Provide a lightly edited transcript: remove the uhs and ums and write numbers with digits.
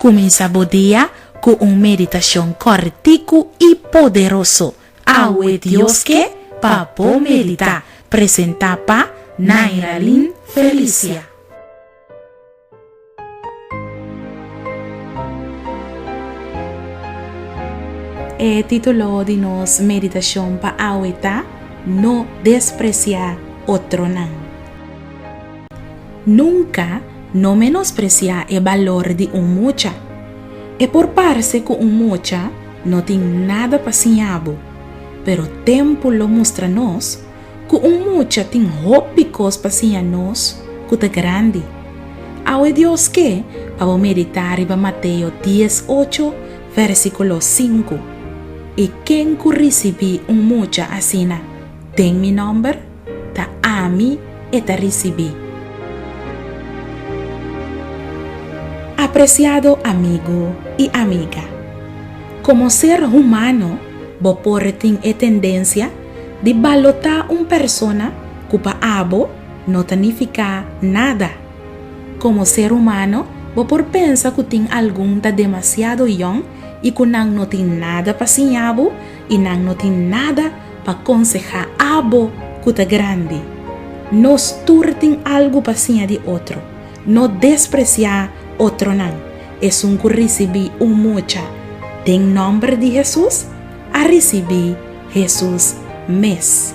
Comenzamos el día con una meditación cortico y poderoso. Awe Dios que papo medita. Presenta pa Nairalyn Felicia. El título de nuestra meditación pa aweta: no despreciar otro nan. Nunca no menospreciar el valor de un mucha. E por parse que un mucha no tiene nada paciabo, pero tempo lo mostra nos que un mucha tiene hópicos pacianos que te grande. Awe Dios que para meditar en Mateo 18 versículo 5. Y quien que recibe un mucha asina, ten mi nombre, ta ami y ta recibí. Apreciado amigo y amiga, como ser humano, vos tiene tendencia de valorar una persona que para abo no significa nada. Como ser humano, vos pensa que tiene algún demasiado young y que no tiene nada para enseñar y no tiene nada para aconsejar abo que está grande. Nos turten algo para enseñar de otro, no despreciar otro nan. Es un que recibí un mucha en nombre de Jesús a recibir Jesús mes.